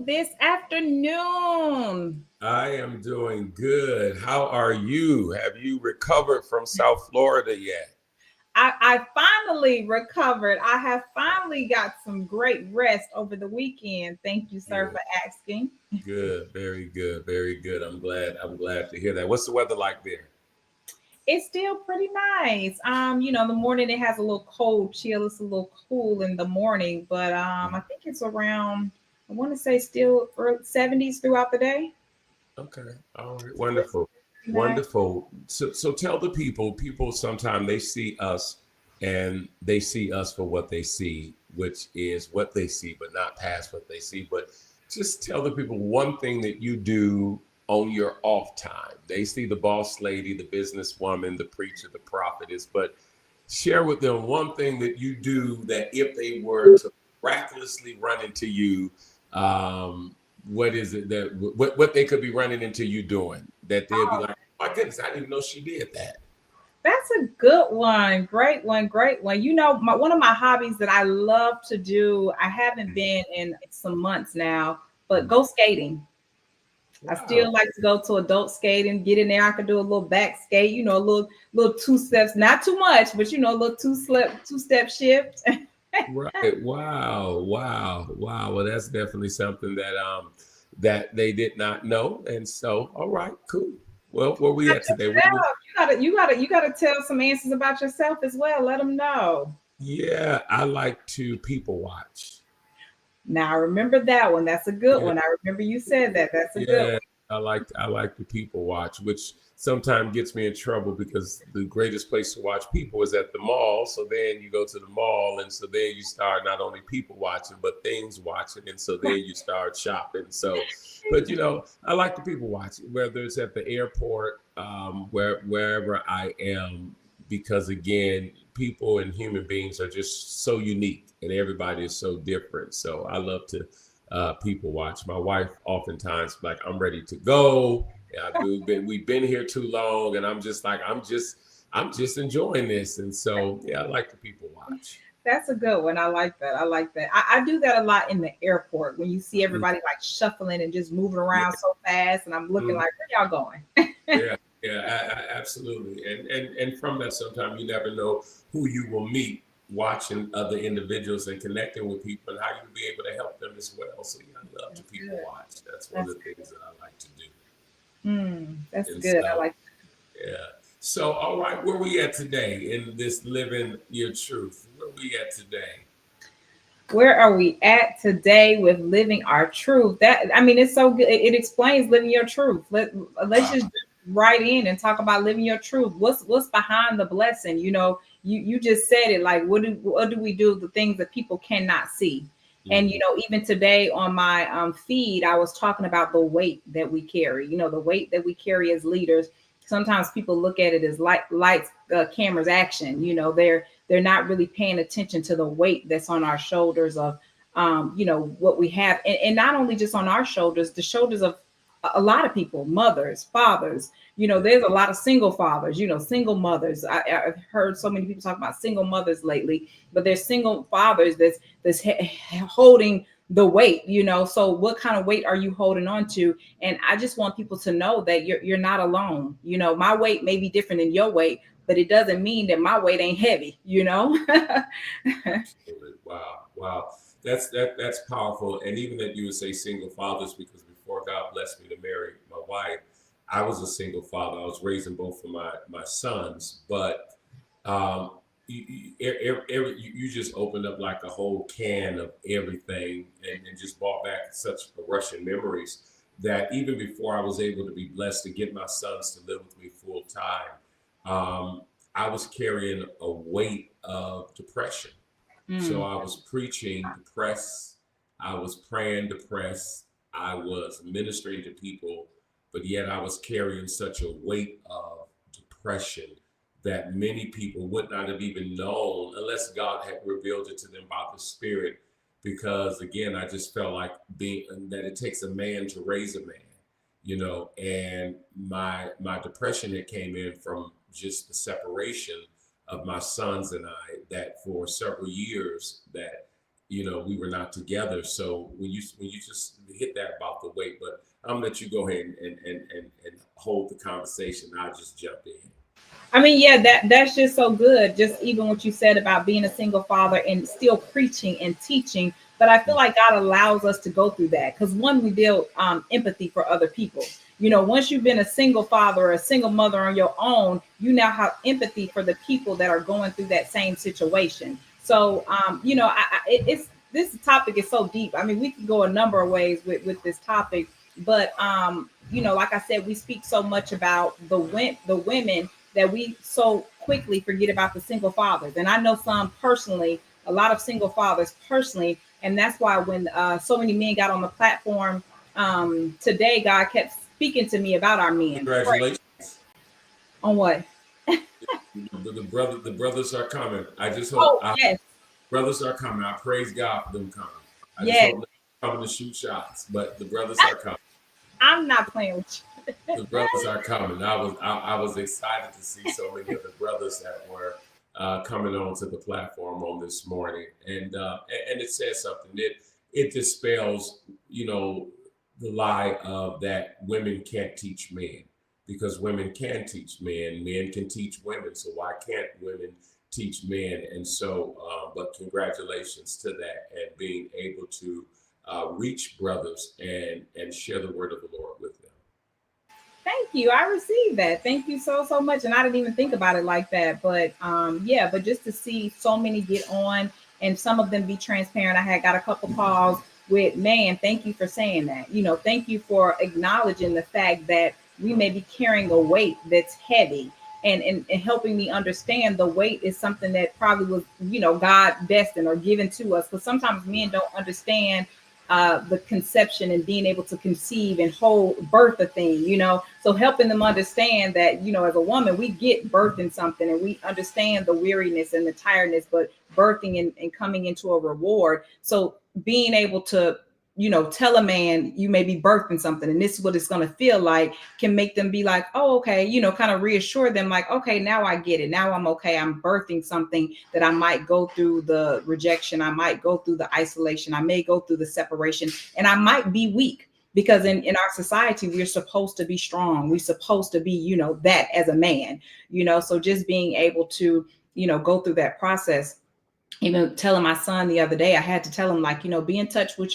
this afternoon? I am doing good. How are you? Have you recovered from South Florida yet? I finally recovered. I have finally got some great rest over the weekend. Thank you, sir, Good, for asking. good, very good, very good. I'm glad. I'm glad to hear that. What's the weather like there? It's still pretty nice. The morning it has a little cold chill. It's a little cool in the morning, but I think it's around. I want to say still early 70s throughout the day. Okay. All right. So it's Wonderful. pretty nice. Wonderful. So tell the people sometimes they see us and they see us for what they see, which is what they see, but not past what they see. But just tell the people one thing that you do on your off time. They see the boss lady, the businesswoman, the preacher, the prophetess, but share with them one thing that you do that if they were to miraculously run into you, um, what is it that what they could be running into you doing that they'll be like, my goodness, I didn't even know she did that. That's a good one. Great one. Great one. One of my hobbies that I love to do, I haven't been in some months now, but Mhm. go skating. I Wow. still like to go to adult skating, get in there. I could do a little back skate, a little two steps, not too much, but a little two step shift. Right. Wow. Wow. Wow. Well, that's definitely something that they did not know. And so, all right, cool. Well, where we About at today? yourself. You gotta tell some answers about yourself as well. Let them know. Yeah, I like to people watch. Now I remember that one. That's a good Yeah. one. I remember you said that. That's a good Yeah, I like the people watch, which sometimes gets me in trouble because the greatest place to watch people is at the mall. So then you go to the mall, and so then you start not only people watching but things watching, and so then you start shopping. So, but I like the people watching, whether it's at the airport, wherever I am, because again, people and human beings are just so unique, and everybody is so different. So I love to people watch. My wife oftentimes like, I'm ready to go. Yeah, we've been here too long, and I'm just like, I'm just enjoying this, and so yeah, I like the people watch. That's a good one. I like that. I like that. I do that a lot in the airport when you see Mm, everybody like shuffling and just moving yeah, around so fast, and I'm looking mm, like, where y'all going? yeah, yeah, absolutely. And from that, sometimes you never know who you will meet watching other individuals and connecting with people and how you'll be able to help them as well. So yeah, I love to That's people good. watch. That's one of That's the things that I like to do. that's And good. I so like. yeah. So, all right, where we at today in this living your truth? Where we at today? Where are we at today with living our truth? That I mean, it's so good. It explains living your truth. Let's Wow. just right in and talk about living your truth. What's behind the blessing? You just said it. Like, what do we do? The things that people cannot see. And Mhm. even today on my feed, I was talking about the weight that we carry. The weight that we carry as leaders. Sometimes people look at it as lights, cameras, action. They're not really paying attention to the weight that's on our shoulders of what we have, and not only just on our shoulders, the shoulders of a lot of people, mothers, fathers. Yeah. There's a lot of single fathers, single mothers. I've heard so many people talk about single mothers lately, but there's single fathers that's holding the weight. So what kind of weight are you holding on to? And I just want people to know that you're not alone. My weight may be different than your weight, but it doesn't mean that my weight ain't heavy. Absolutely. Wow. Wow. That's powerful. And even that you would say single fathers, because before God blessed me to marry my wife, I was a single father. I was raising both of my sons, but um, you just opened up like a whole can of everything, and just brought back such a rush of memories that even before I was able to be blessed to get my sons to live with me full time, um, I was carrying a weight of depression. So Mm, I was preaching depressed, I was praying depressed, I was ministering to people, but yet I was carrying such a weight of depression that many people would not have even known unless God had revealed it to them by the Spirit. Because again, I just felt like being that it takes a man to raise a man, and my depression that came in from just the separation of my sons and I, that for several years that we were not together. So when you just hit that about the weight, but I'm gonna let you go ahead and hold the conversation. I'll just jump in. I mean, yeah, that's just so good. Just even what you said about being a single father and still preaching and teaching. But I feel like God allows us to go through that because one, we build empathy for other people. Once you've been a single father or a single mother on your own, you now have empathy for the people that are going through that same situation. So, it's this topic is so deep. I mean, we could go a number of ways with this topic, but like I said, we speak so much about the women that we so quickly forget about the single fathers. And I know some personally, a lot of single fathers personally, and that's why when so many men got on the platform today, God kept speaking to me about our men. Congratulations. On what? The brothers are coming. I just Oh, hope yes. brothers are coming. I praise God for them coming. I just Yes. hope they're coming to shoot shots, but the brothers are coming. I'm not playing with you. The brothers are coming. I was excited to see so many of the brothers that were coming onto the platform on this morning, and it says something. It dispels, the lie of that women can't teach men, because women can teach men. Men can teach women. So why can't women teach men? And so, but congratulations to that and being able to reach brothers and share the word of the Lord with them. Thank you. I received that. Thank you so much. And I didn't even think about it like that. But yeah, but just to see so many get on and some of them be transparent. I had got a couple calls with, man, thank you for saying that. Thank you for acknowledging the fact that we may be carrying a weight that's heavy and helping me understand the weight is something that probably was, God destined or given to us. Because sometimes men don't understand the conception and being able to conceive and hold birth a thing, so helping them understand that, as a woman, we get birth in something and we understand the weariness and the tiredness, but birthing and coming into a reward. So being able to, tell a man you may be birthing something and this is what it's going to feel like can make them be like, oh, okay, kind of reassure them like, okay, now I get it. Now I'm okay. I'm birthing something that I might go through the rejection. I might go through the isolation. I may go through the separation and I might be weak because in our society, we're supposed to be strong. We're supposed to be, that as a man, so just being able to, go through that process. Even telling my son the other day, I had to tell him like, be in touch with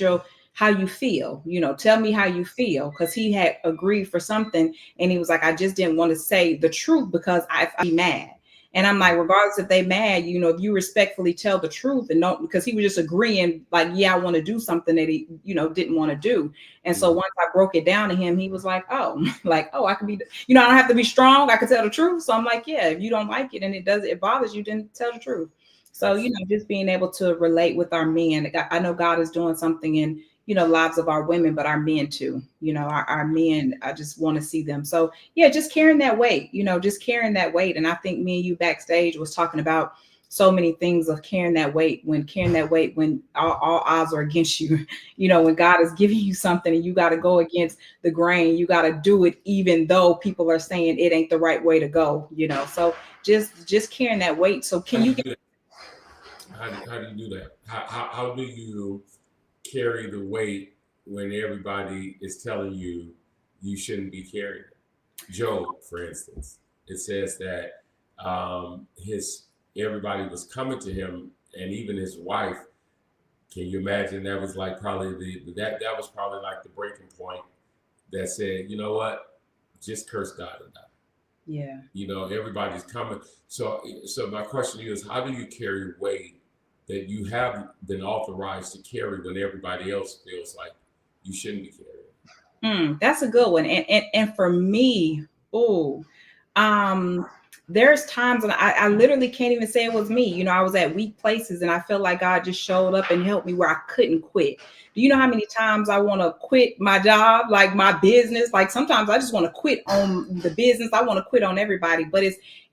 how you feel, tell me how you feel. Cause he had agreed for something and he was like, I just didn't want to say the truth because I'd be mad. And I'm like, regardless if they mad, if you respectfully tell the truth and don't, because he was just agreeing like, yeah, I want to do something that he, didn't want to do. And so once I broke it down to him, he was like, oh, I can be, I don't have to be strong. I can tell the truth. So I'm like, yeah, if you don't like it and it bothers you, then tell the truth. So, just being able to relate with our men. I know God is doing something in, lives of our women, but our men too, our men, I just want to see them. So yeah, just carrying that weight, just carrying that weight. And I think me and you backstage was talking about so many things of carrying that weight when all odds are against you, when God is giving you something and you got to go against the grain, you got to do it, even though people are saying it ain't the right way to go, so just carrying that weight. So can you how do you do that? How do you carry the weight when everybody is telling you you shouldn't be carrying it? Job, for instance, it says that everybody was coming to him, and even his wife. Can you imagine? That was like probably that was probably like the breaking point that said, you know what, just curse God and die. Yeah. Everybody's coming. So my question to you is, how do you carry weight that you have been authorized to carry when everybody else feels like you shouldn't be carrying? That's a good one. And for me, there's times when I literally can't even say it was me. I was at weak places and I felt like God just showed up and helped me where I couldn't quit. Do you know how many times I want to quit my job, like my business? Like sometimes I just want to quit on the business. I want to quit on everybody, but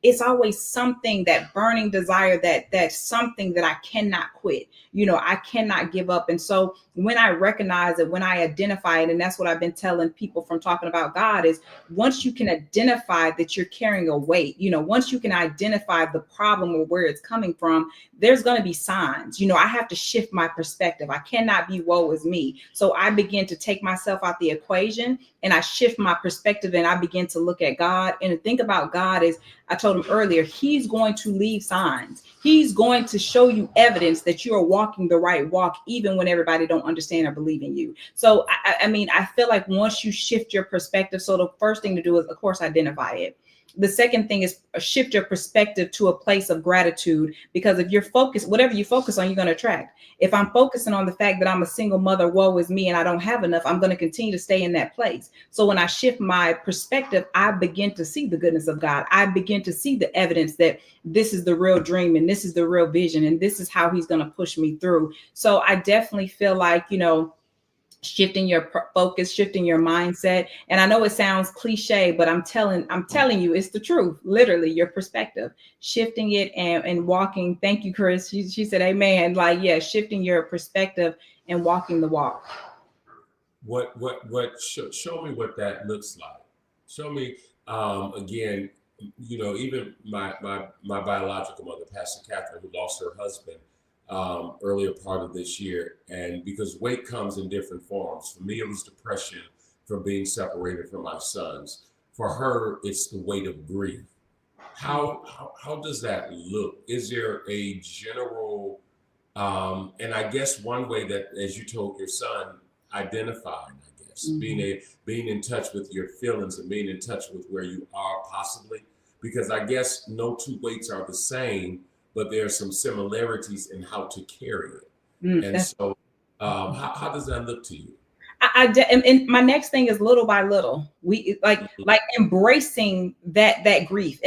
it's always something, that burning desire, that's something that I cannot quit. I cannot give up. And so when I recognize it, when I identify it, and that's what I've been telling people from talking about God, is once you can identify that you're carrying a weight, once you can identify the problem or where it's coming from, there's going to be signs. I have to shift my perspective. I cannot be woe is me. So I begin to take myself out the equation and I shift my perspective and I begin to look at God. And the thing about God is, I told him earlier, he's going to leave signs. He's going to show you evidence that you are walking the right walk, even when everybody don't understand or believe in you. So, I feel like once you shift your perspective, so the first thing to do is, of course, identify it. The second thing is shift your perspective to a place of gratitude, because if you're focused, whatever you focus on, you're going to attract. If I'm focusing on the fact that I'm a single mother, woe is me, and I don't have enough, I'm going to continue to stay in that place. So when I shift my perspective, I begin to see the goodness of God. I begin to see the evidence that this is the real dream and this is the real vision and this is how he's going to push me through. So I definitely feel like, shifting your focus, shifting your mindset. And I know it sounds cliche, but I'm telling you, it's the truth. Literally, your perspective, shifting it and walking. Thank you, Chris. She said, amen. Like, yeah, shifting your perspective and walking the walk. Show me what that looks like. Show me, again, even my biological mother, Pastor Catherine, who lost her husband earlier part of this year. And because weight comes in different forms. For me, it was depression from being separated from my sons. For her, it's the weight of grief. How does that look? Is there a general, and I guess one way that, as you told your son, identifying, I guess, being in touch with your feelings and being in touch with where you are possibly, because I guess no two weights are the same, but there are some similarities in how to carry it. And so how does that look to you? And my next thing is little by little. We like embracing that grief,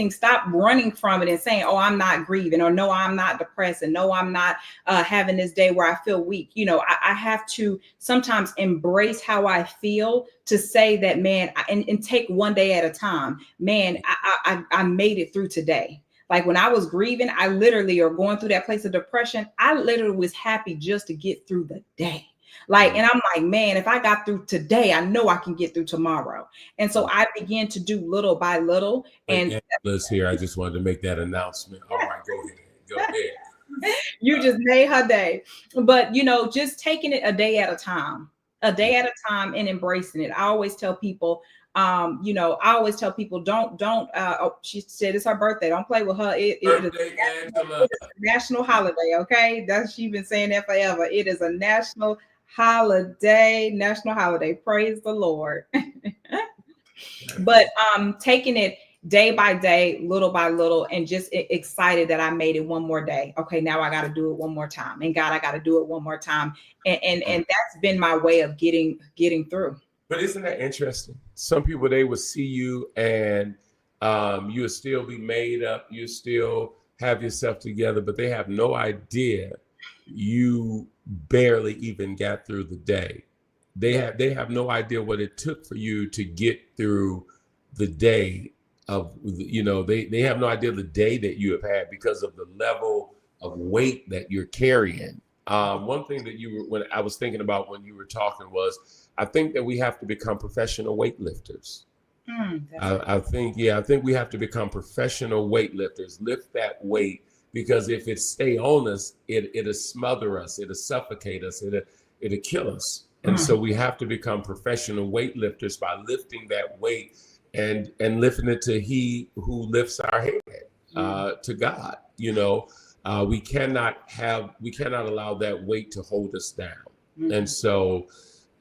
stop running from it and saying, oh, I'm not grieving, or no, I'm not depressed, and no, I'm not having this day where I feel weak. I have to sometimes embrace how I feel, to say that, man, and take one day at a time. Man, I made it through today. Like when I was grieving, I literally, or going through that place of depression, I literally was happy just to get through the day. Like, and I'm like, man, if I got through today, I know I can get through tomorrow. And so I began to do little by little. And Liz here, I just wanted to make that announcement. All right, go ahead. You just made her day. But, just taking it a day at a time, and embracing it. I always tell people, don't, she said it's her birthday. Don't play with her. It is a national holiday. Okay. She's been saying that forever. It is a national holiday. Praise the Lord. But taking it day by day, little by little, and just excited that I made it one more day. Okay, now I got to do it one more time. And God, I got to do it one more time. And that's been my way of getting through. But isn't that interesting? Some people, they will see you and you'll still be made up. You still have yourself together, but they have no idea you barely even got through the day. They have no idea what it took for you to get through the day of, they have no idea the day that you have had because of the level of weight that you're carrying. One thing that when I was thinking about when you were talking was, I think that we have to become professional weightlifters. I think we have to become professional weightlifters. Lift that weight, because if it stay on us, it'll smother us, it'll suffocate us, it'll kill us. And so we have to become professional weightlifters by lifting that weight and lifting it to He who lifts our head, to God. We cannot allow that weight to hold us down. And so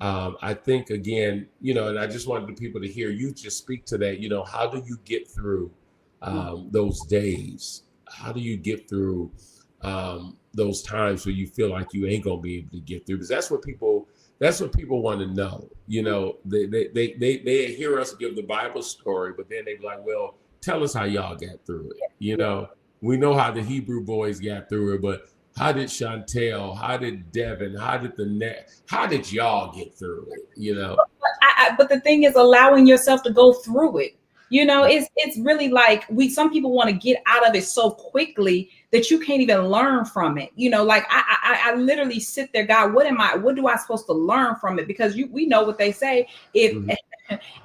I think, again, and I just wanted the people to hear you just speak to that. How do you get through those days? How do you get through those times where you feel like you ain't gonna be able to get through? Because that's what people want to know. They hear us give the Bible story, but then they be like, well, tell us how y'all got through it. We know how the Hebrew boys got through it, but How did Chantel? How did Devin? How did how did y'all get through it? You know? But the thing is allowing yourself to go through it. You know, it's really like some people want to get out of it so quickly that you can't even learn from it. You know, like I literally sit there, God, what do I supposed to learn from it? Because we know what they say. If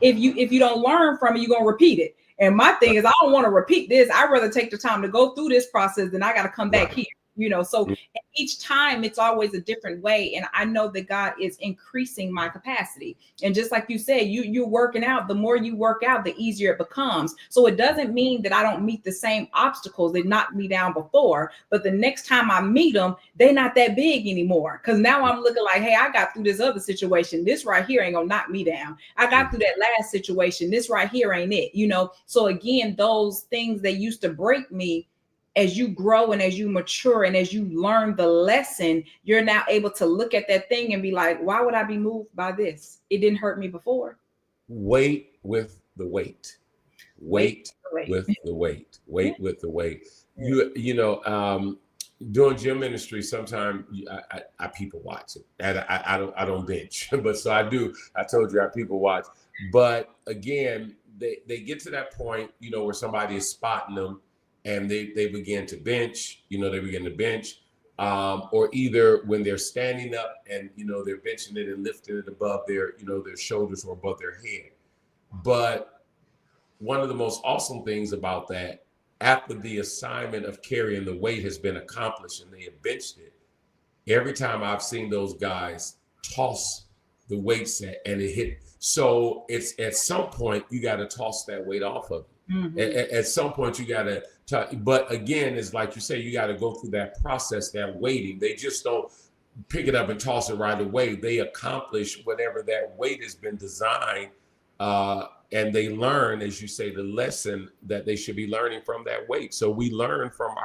if you don't learn from it, you're gonna repeat it. And my thing is, I don't want to repeat this. I'd rather take the time to go through this process than I got to come back here. You know, so each time it's always a different way. And I know that God is increasing my capacity. And just like you said, you're working out, the more you work out, the easier it becomes. So it doesn't mean that I don't meet the same obstacles that knocked me down before, but the next time I meet them, they're not that big anymore. Because now I'm looking like, hey, I got through this other situation. This right here ain't gonna knock me down. I got through that last situation. This right here ain't it, you know? So again, those things that used to break me, as you grow and as you mature and as you learn the lesson, you're now able to look at that thing and be like, why would I be moved by this? It didn't hurt me before. Wait with the weight. Wait with the weight. Wait with the weight. You know, doing gym ministry, sometimes I people watch it. And I don't bench, but so I do. I told you I people watch. But again, they get to that point, you know, where somebody is spotting them. And they begin to bench, you know, they begin to bench, or either when they're standing up and, you know, they're benching it and lifting it above their, you know, their shoulders or above their head. But one of the most awesome things about that, after the assignment of carrying the weight has been accomplished and they have benched it, every time I've seen those guys toss the weight set and it hit. So it's at some point you got to toss that weight off of it. Mm-hmm. At some point you got to, but again, it's like you say, you got to go through that process, that waiting. They just don't pick it up and toss it right away. They accomplish whatever that weight has been designed, and they learn, as you say, the lesson that they should be learning from that weight. So we learn from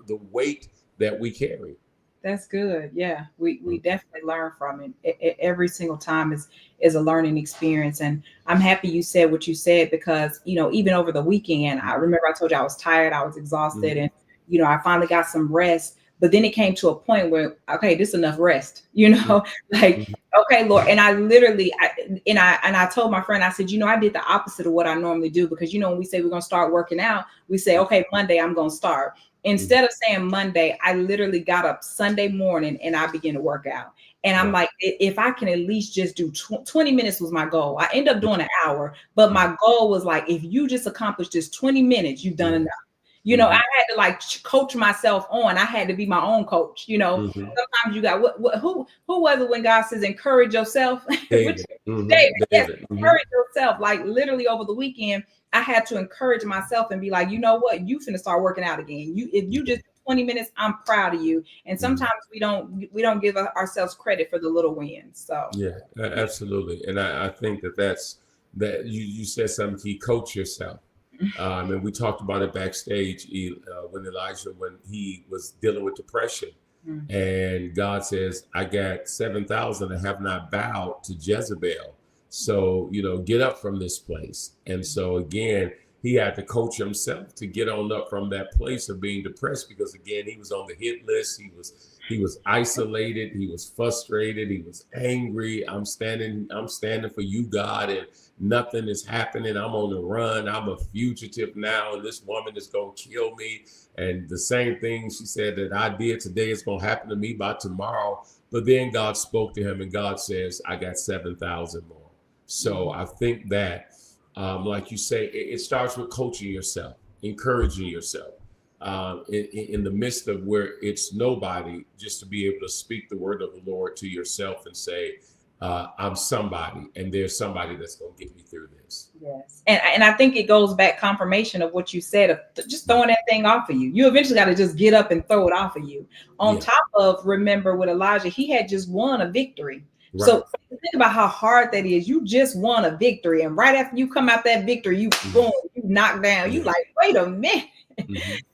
the weight that we carry. That's good. Yeah, we definitely learn from it. Every single time is a learning experience. And I'm happy you said what you said, because, you know, even over the weekend, I remember I told you I was tired, I was exhausted, and, you know, I finally got some rest. But then it came to a point where, okay, this is enough rest, you know, like, okay, Lord. And I literally, I told my friend, I said, you know, I did the opposite of what I normally do, because, you know, when we say we're going to start working out, we say, okay, Monday, I'm going to start. Instead of saying Monday, I literally got up Sunday morning and I began to work out. And I'm like, if I can at least just do 20 minutes was my goal. I ended up doing an hour, but my goal was like, if you just accomplish this 20 minutes, you've done enough. You know, I had to like coach myself on. I had to be my own coach. You know, sometimes you got who was it when God says encourage yourself? David. Yes, encourage yourself. Like literally over the weekend, I had to encourage myself and be like, you know what, you finna start working out again. If you just 20 minutes, I'm proud of you. And sometimes we don't give ourselves credit for the little wins. So yeah, absolutely. And I think that's you said something key, coach yourself. And we talked about it backstage when Elijah, when he was dealing with depression, and God says, I got 7,000 that have not bowed to Jezebel. So, you know, get up from this place. And so again, he had to coach himself to get on up from that place of being depressed, because again, he was on the hit list. He was isolated. He was frustrated. He was angry. I'm standing for you, God, and nothing is happening. I'm on the run. I'm a fugitive now, and this woman is going to kill me. And the same thing she said that I did today is going to happen to me by tomorrow. But then God spoke to him, and God says, I got 7,000 more. So I think that, like you say, it starts with coaching yourself, encouraging yourself in the midst of where it's nobody, just to be able to speak the word of the Lord to yourself and say, I'm somebody, and there's somebody that's going to get me through this. Yes. And I think it goes back, confirmation of what you said, of just throwing that thing off of you. You eventually got to just get up and throw it off of you. On top of, remember with Elijah, he had just won a victory. Right. So think about how hard that is. You just won a victory, and right after you come out that victory, you boom, you knock down. You like, wait a minute.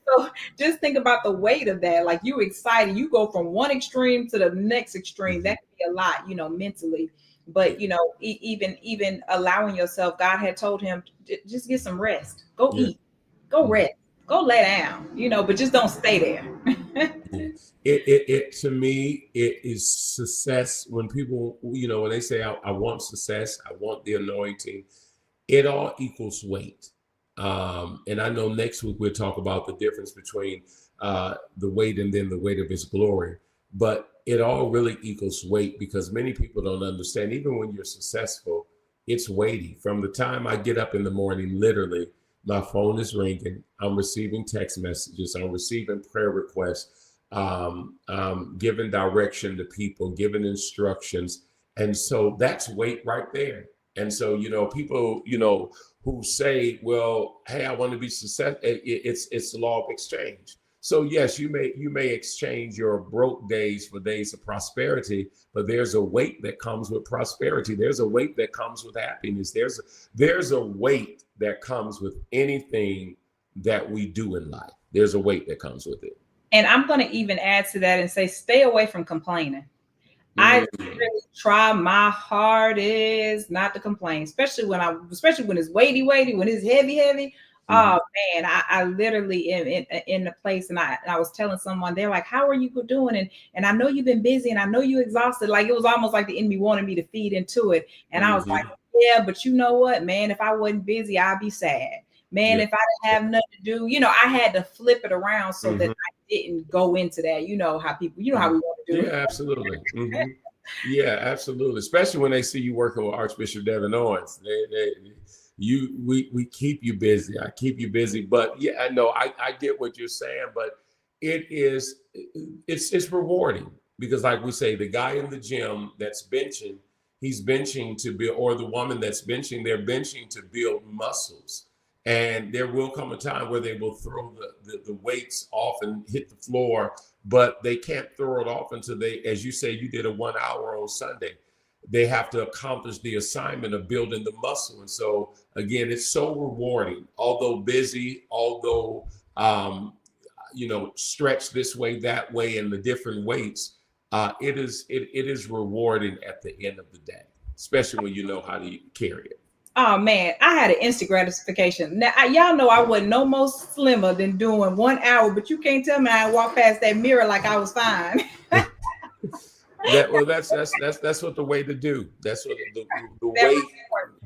So just think about the weight of that. Like, you excited, you go from one extreme to the next extreme. That can be a lot, you know, mentally. But you know, even allowing yourself, God had told him, just get some rest. Go eat, go rest, go lay down. You know, but just don't stay there. Yeah. It to me, it is success. When people, when they say, I want success, I want the anointing, it all equals weight. And I know next week we'll talk about the difference between the weight and then the weight of his glory. But it all really equals weight, because many people don't understand, even when you're successful, it's weighty. From the time I get up in the morning, literally, my phone is ringing. I'm receiving text messages. I'm receiving prayer requests, giving direction to people, giving instructions. And so that's weight right there. And so, people, who say, well, hey, I want to be successful. It's the law of exchange. So yes, you may exchange your broke days for days of prosperity, but there's a weight that comes with prosperity. There's a weight that comes with happiness. There's a weight that comes with anything that we do in life. There's a weight that comes with it. And I'm going to even add to that and say, stay away from complaining. I really try my hardest not to complain, especially when it's weighty, when it's heavy. Oh man, I literally am in the place, and I was telling someone, they're like, how are you doing? And I know you've been busy, and I know you're exhausted. Like, it was almost like the enemy wanted me to feed into it. And I was like, yeah, but you know what, man, if I wasn't busy, I'd be sad. Man, if I didn't have nothing to do, I had to flip it around so that I didn't go into that. How people, how we want to do it. Yeah, absolutely. Yeah, absolutely. Especially when they see you working with Archbishop Devin Owens. We keep you busy. I keep you busy. But yeah, I know I get what you're saying, but it's rewarding, because like we say, the guy in the gym that's benching, he's benching to build, or the woman that's benching, they're benching to build muscles. And there will come a time where they will throw the weights off and hit the floor, but they can't throw it off until they, as you say, you did a 1 hour on Sunday. They have to accomplish the assignment of building the muscle. And so again, it's so rewarding, although busy, although, stretched this way, that way, and the different weights, it is rewarding at the end of the day, especially when you know how to carry it. Oh man, I had an instant gratification. Now, y'all know I wasn't no more slimmer than doing 1 hour, but you can't tell me I walked past that mirror like I was fine. That's what the way to do. That's what the weight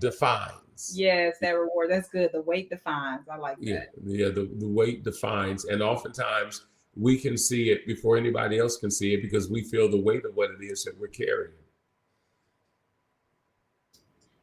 defines. Yes, that reward. That's good. The weight defines. I like that. Yeah. The weight defines, and oftentimes we can see it before anybody else can see it, because we feel the weight of what it is that we're carrying.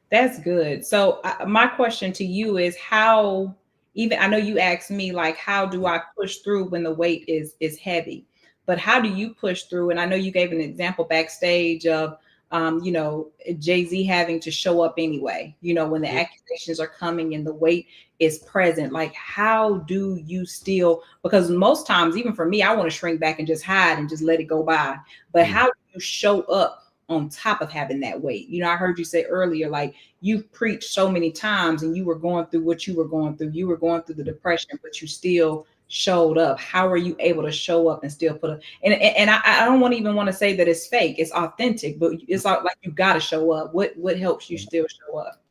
That's good. So my question to you is, how, even, I know you asked me, like, how do I push through when the weight is heavy, but how do you push through? And I know you gave an example backstage of, Jay-Z having to show up anyway, when the accusations are coming and the weight is present. Like, how do you still, because most times, even for me, I want to shrink back and just hide and just let it go by. But how do you show up on top of having that weight? I heard you say earlier, like, you've preached so many times and you were going through what you were going through. You were going through the depression, but you still showed up. How are you able to show up and still put up? And I don't want to say that it's fake. It's authentic, but it's like you got to show up. What helps you still show up?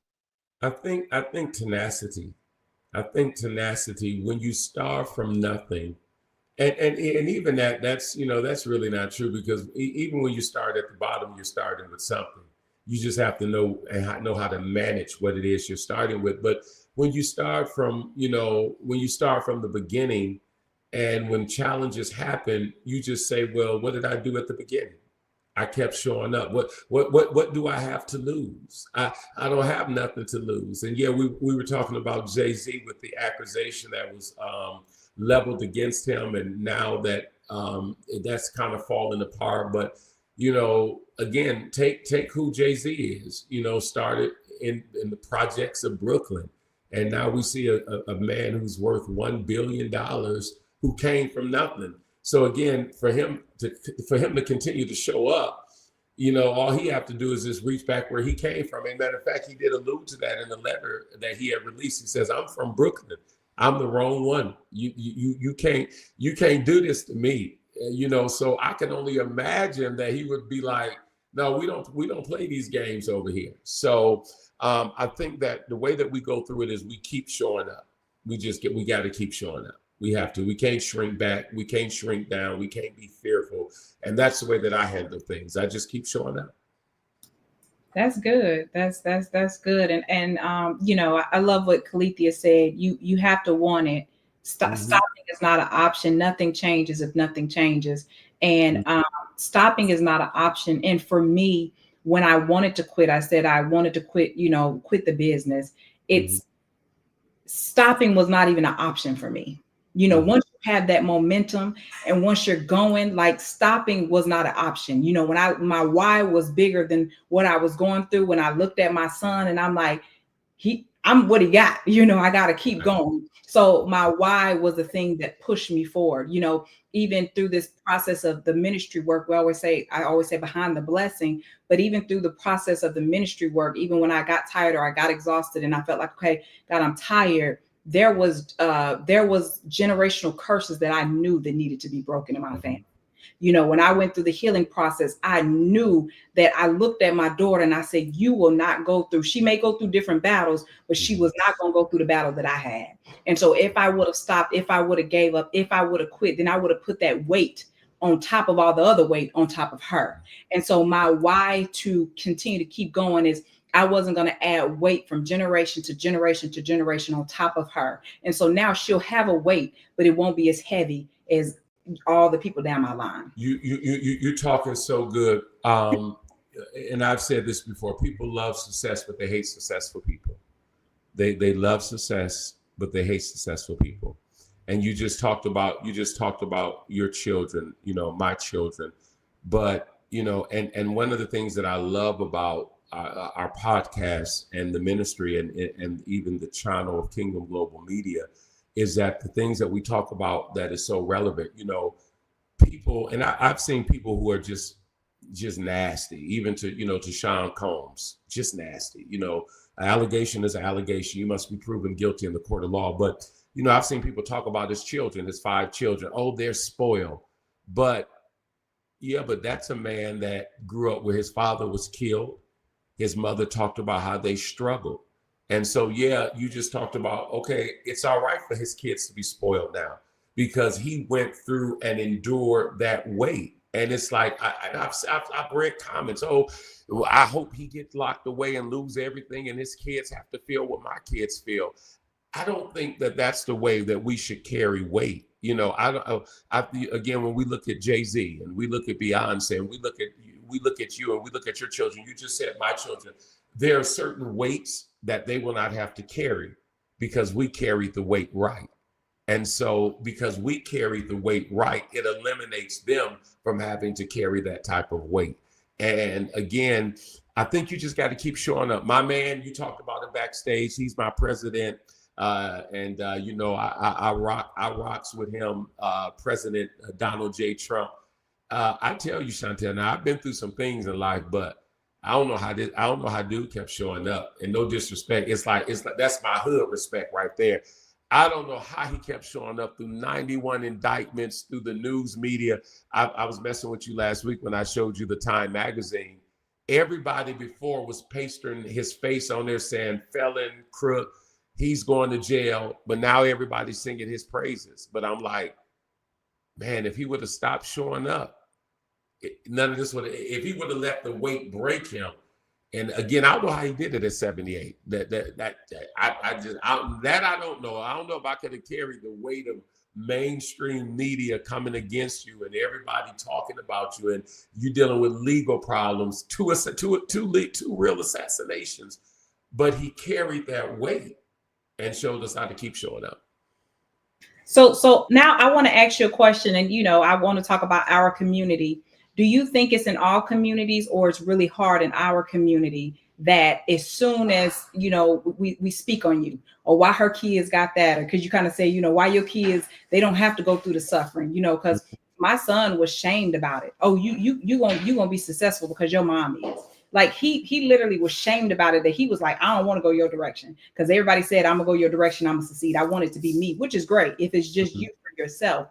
I think tenacity. I think tenacity, when you start from nothing. And even that's really not true, because even when you start at the bottom, you're starting with something. You just have to know how to manage what it is you're starting with. But when you start from the beginning, and when challenges happen, you just say, well, what did I do at the beginning? I kept showing up. What do I have to lose? I don't have nothing to lose. And yeah, we were talking about Jay-Z with the accusation that was leveled against him, and now that that's kind of falling apart. But again, take who Jay-Z is. Started in the projects of Brooklyn, and now we see a man who's worth $1 billion who came from nothing. So again, for him to continue to show up, all he have to do is just reach back where he came from. And matter of fact, he did allude to that in the letter that he had released. He says, "I'm from Brooklyn. I'm the wrong one. You can't do this to me." So I can only imagine that he would be like, "No, we don't play these games over here." So I think that the way that we go through it is we keep showing up. We got to keep showing up. We have to. We can't shrink back. We can't shrink down. We can't be fearful. And that's the way that I handle things. I just keep showing up. That's good. That's good. And you know, I love what Calithia said. You have to want it. Mhm. Stopping is not an option. Nothing changes if nothing changes. And stopping is not an option. And for me, when I wanted to quit, I said I wanted to quit, you know, quit the business. Mhm. It's stopping was not even an option for me. You know, Mhm. once you have that momentum and once you're going, like stopping was not an option. You know, when my why was bigger than what I was going through, when I looked at my son and I'm like, I'm what he got, you know, I got to keep Right. going. So my why was the thing that pushed me forward, you know, even through this process of the ministry work. I always say behind the blessing, but even through the process of the ministry work, even when I got tired or I got exhausted and I felt like, okay, God, I'm tired. There was generational curses that I knew that needed to be broken in my family. Mhm. You know, when I went through the healing process, I knew that I looked at my daughter and I said, you will not go through, she may go through different battles, but she Mhm. was not going to go through the battle that I had. And so if I would have stopped, if I would have gave up, if I would have quit, then I would have put that weight on top of all the other weight on top of her. And so my why to continue to keep going is I wasn't going to add weight from generation to generation to generation on top of her. And so now she'll have a weight, but it won't be as heavy as all the people down my line. You're talking so good. And I've said this before. People love success, but they hate successful people. They love success, but they hate successful people. And you just talked about your children, you know, my children. But you know, and one of the things that I love about our podcast and the ministry and even the channel of Kingdom Global Media is that the things that we talk about that is so relevant. You know, people, and I've seen people who are just nasty, even to, you know, to Sean Combs, just nasty. You know, an allegation is an allegation. You must be proven guilty in the court of law. But you know, I've seen people talk about his children, his 5 children. Oh, they're spoiled. But yeah, but that's a man that grew up where his father was killed. His mother talked about how they struggled. And so, yeah, you just talked about, okay, it's all right for his kids to be spoiled now because he went through and endured that weight. And it's like, I've read comments, oh, well, I hope he gets locked away and lose everything and his kids have to feel what my kids feel. I don't think that that's the way that we should carry weight. You know, I don't. Again, when we look at Jay-Z and we look at Beyonce and we look at you and we look at your children. You just said my children. There are certain weights that they will not have to carry because we carried the weight right. And so, because we carry the weight right, it eliminates them from having to carry that type of weight. And again, I think you just got to keep showing up. My man, you talked about him backstage. He's my president. And you know, I rocks with him, President Donald J. Trump. I tell you, Chantel, now I've been through some things in life, but I don't know how dude kept showing up. And no disrespect, it's like that's my hood respect right there. I don't know how he kept showing up through 91 indictments through the news media. I was messing with you last week when I showed you the Time magazine. Everybody before was pasting his face on there saying felon, crook, he's going to jail. But now everybody's singing his praises. But I'm like, man, if he would have stopped showing up, none of this would. If he would have let the weight break him, and again, I don't know how he did it at 78. I don't know. I don't know if I could have carried the weight of mainstream media coming against you and everybody talking about you, and you dealing with legal problems, two real assassinations. But he carried that weight and showed us how to keep showing up. So now I want to ask you a question, and you know, I want to talk about our community. Do you think it's in all communities, or it's really hard in our community that as soon as you know we speak on you, or why her kids got that, or because you kind of say, you know, why your kids they don't have to go through the suffering, you know, because my son was shamed about it. Oh, you gonna be successful because your mom is. Like he literally was shamed about it, that he was like, I don't want to go your direction because everybody said I'm gonna go your direction, I'm gonna succeed. I want it to be me, which is great if it's just you for yourself.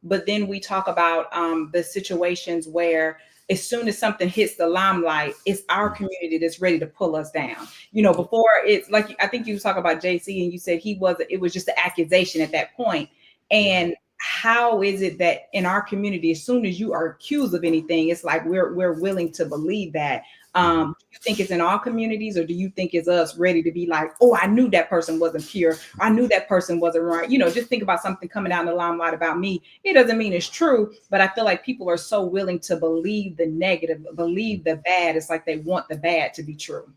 But then we talk about the situations where as soon as something hits the limelight, it's our community that's ready to pull us down. You know, before it's like I think you was talking about JC and you said it was just an accusation at that point. And how is it that in our community, as soon as you are accused of anything, it's like we're willing to believe that? Do you think it's in all communities, or do you think it's us ready to be like, oh, I knew that person wasn't pure, I knew that person wasn't right? Just think about something coming out in the limelight about me. It doesn't mean it's true, but I feel like people are so willing to believe the negative, believe the bad. It's like they want the bad to be true.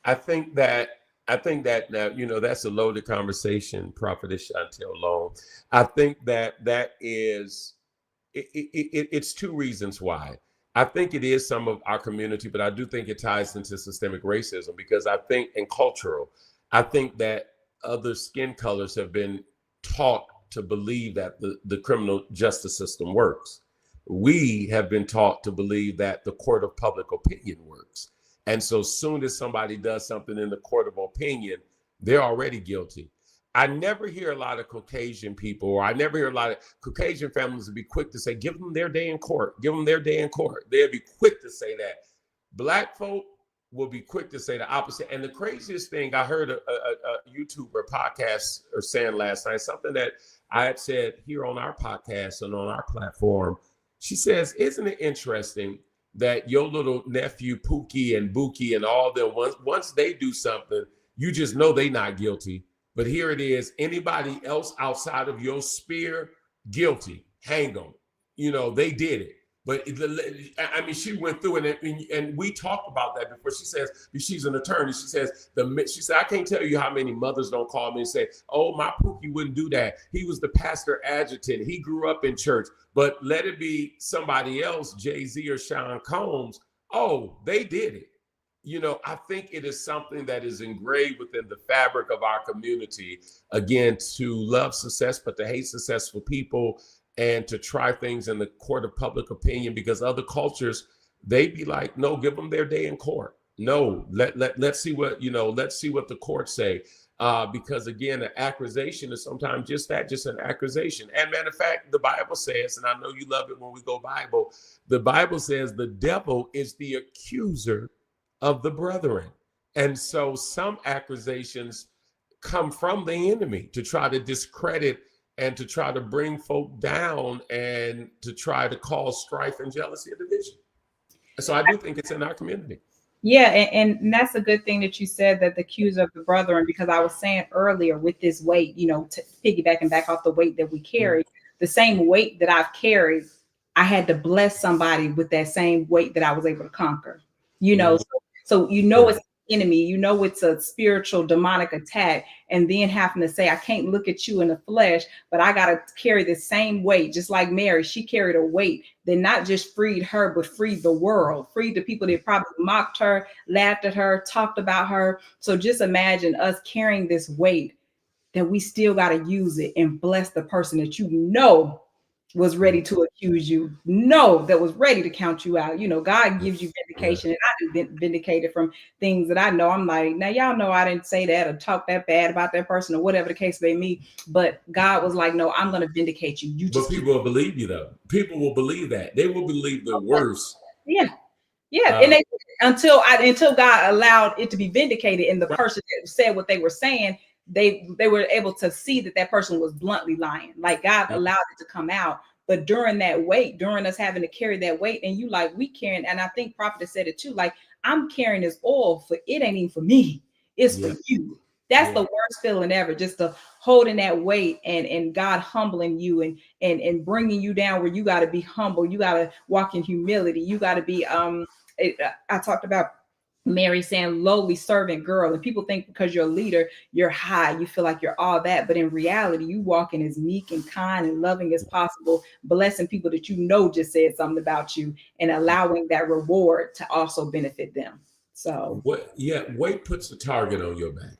I think that now, that's a loaded conversation, Prophetess Chantel Long. I think that is it's two reasons why. I think it is some of our community, but I do think it ties into systemic racism, because I think, and cultural, I think that other skin colors have been taught to believe that the criminal justice system works. We have been taught to believe that the court of public opinion works. And so soon as somebody does something in the court of opinion, they're already guilty. I never hear a lot of Caucasian people, or I never hear a lot of Caucasian families be quick to say, give them their day in court, give them their day in court. They'll be quick to say that. Black folk will be quick to say the opposite. And the craziest thing, I heard a YouTuber podcast or saying last night, something that I had said here on our podcast and on our platform. She says, isn't it interesting that your little nephew Pookie and Buki and all them, once they do something, you just know they not guilty. But here it is, anybody else outside of your sphere, guilty, hang them. They did it. But I mean, she went through it, and we talked about that before. She says, she's an attorney. She said, I can't tell you how many mothers don't call me and say, oh, my Pookie wouldn't do that. He was the pastor adjutant. He grew up in church. But let it be somebody else, Jay-Z or Sean Combs. Oh, they did it. I think it is something that is engraved within the fabric of our community, again, to love success, but to hate successful people, and to try things in the court of public opinion, because other cultures, they be like, no, give them their day in court. No, let's see what, let's see what the courts say. Because again, an accusation is sometimes just that, just an accusation. And matter of fact, the Bible says, and I know you love it when we go Bible, the Bible says the devil is the accuser of the brethren. And so some accusations come from the enemy to try to discredit and to try to bring folk down and to try to cause strife and jealousy and division. So I do think it's in our community. Yeah, and that's a good thing that you said, that the accuser of the brethren, because I was saying earlier with this weight, to piggyback and back off the weight that we carry, the same weight that I've carried, I had to bless somebody with that same weight that I was able to conquer. So it's an enemy, it's a spiritual demonic attack, and then having to say, I can't look at you in the flesh, but I got to carry the same weight. Just like Mary, she carried a weight that not just freed her, but freed the world, freed the people that probably mocked her, laughed at her, talked about her. So just imagine us carrying this weight, that we still got to use it and bless the person that was ready to accuse you, that was ready to count you out. God gives you vindication, and I've been vindicated from things that I know. I'm like, now y'all know I didn't say that or talk that bad about that person or whatever the case may be. But God was like, no, I'm going to vindicate you. But people will believe you, though. People will believe that. They will believe the worst. Yeah. And they, until God allowed it to be vindicated, and the person that said what they were saying, they were able to see that person was bluntly lying. Like God allowed it to come out. But during that weight, during us having to carry that weight, and we carrying, and I think Prophet said it too, like, I'm carrying this oil for, it ain't even for me, it's for you. That's the worst feeling ever, just to holding that weight and God humbling you and bringing you down where you got to be humble. You got to walk in humility. You got to be, I talked about Mary saying lowly servant girl, and people think because you're a leader, you're high, you feel like you're all that, but in reality, you walking as meek and kind and loving as possible, blessing people that just said something about you, and allowing that reward to also benefit them. So weight puts a target on your back.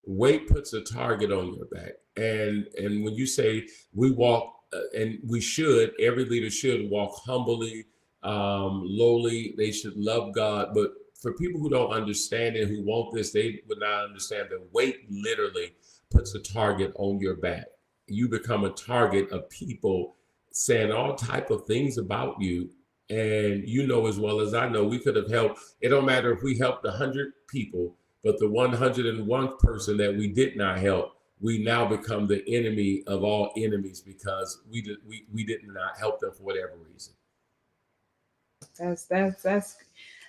Weight puts a target on your back, and when you say we walk, and we should, every leader should walk humbly, lowly. They should love God, but for people who don't understand it, who want this, they would not understand that weight literally puts a target on your back. You become a target of people saying all type of things about you. And as well as I know, we could have helped. It don't matter if we helped 100 people, but the 101st person that we did not help, we now become the enemy of all enemies because we did not help them for whatever reason.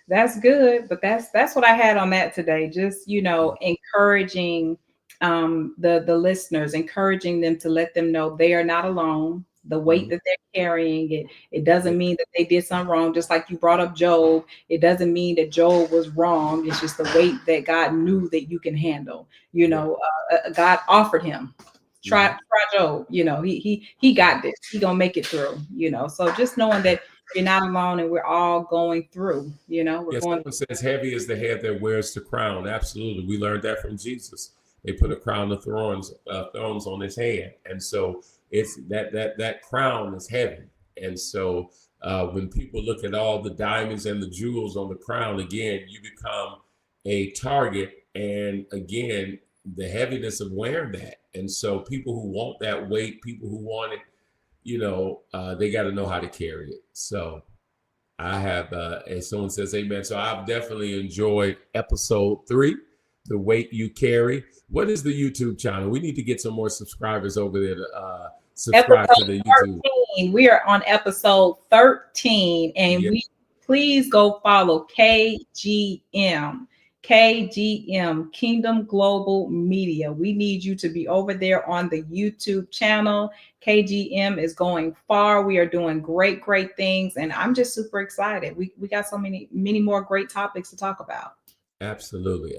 That's good, but that's what I had on that today. Just, encouraging the listeners, encouraging them to let them know they are not alone. The weight that they're carrying, it doesn't mean that they did something wrong. Just like you brought up Job, it doesn't mean that Job was wrong. It's just the weight that God knew that you can handle. God offered him. Try Job. He got this. He gonna make it through. So just knowing that you're not alone and we're all going through. Someone says, "Heavy is the head that wears the crown." Absolutely, we learned that from Jesus. They put a crown of thorns on his head, and so it's that crown is heavy. And so when people look at all the diamonds and the jewels on the crown, again, you become a target, and again, the heaviness of wearing that. And so people who want that weight, people who want it, they got to know how to carry it. So I have, as someone says, amen. So I've definitely enjoyed episode 3, The Weight You Carry. What is the YouTube channel? We need to get some more subscribers over there to subscribe to the YouTube. 13. We are on episode 13, and please go follow KGM. Kingdom Global Media. We need you to be over there on the YouTube channel. KGM is going far. We are doing great things, and I'm just super excited. We got so many more great topics to talk about. Absolutely.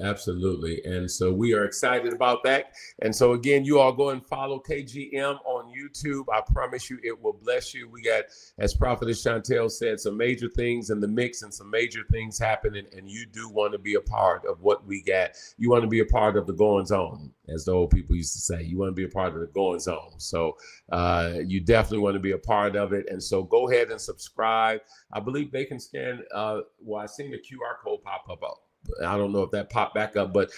And so we are excited about that. And so again, you all go and follow KGM on YouTube. I promise you it will bless you. We got, as Prophetess Chantel said, some major things in the mix and some major things happening. And you do want to be a part of what we got. You want to be a part of the goings on, as the old people used to say. You want to be a part of the goings on. So you definitely want to be a part of it. And so go ahead and subscribe. I believe they can scan. I seen the QR code pop up. I don't know if that popped back up, but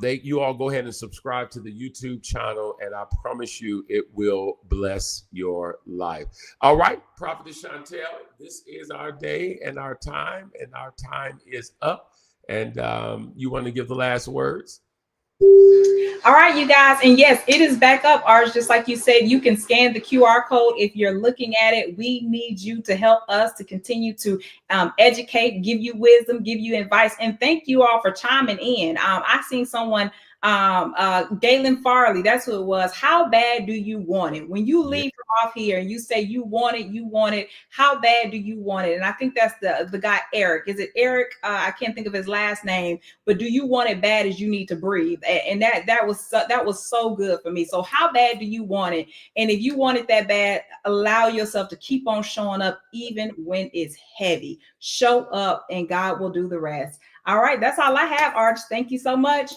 you all go ahead and subscribe to the YouTube channel, and I promise you it will bless your life. All right, Prophetess Chantel, this is our day and our time is up. And you want to give the last words? All right, you guys. And yes, it is back up, ours. Just like you said, you can scan the QR code if you're looking at it. We need you to help us to continue to educate, give you wisdom, give you advice. And thank you all for chiming in. I seen someone, Galen Farley, that's who it was. How bad do you want it? When you leave from off here and you say you want it, how bad do you want it? And I think that's the guy, Eric. Is it Eric? I can't think of his last name, but do you want it bad as you need to breathe? And that was so good for me. So how bad do you want it? And if you want it that bad, allow yourself to keep on showing up even when it's heavy. Show up and God will do the rest. All right, that's all I have, Arch. Thank you so much.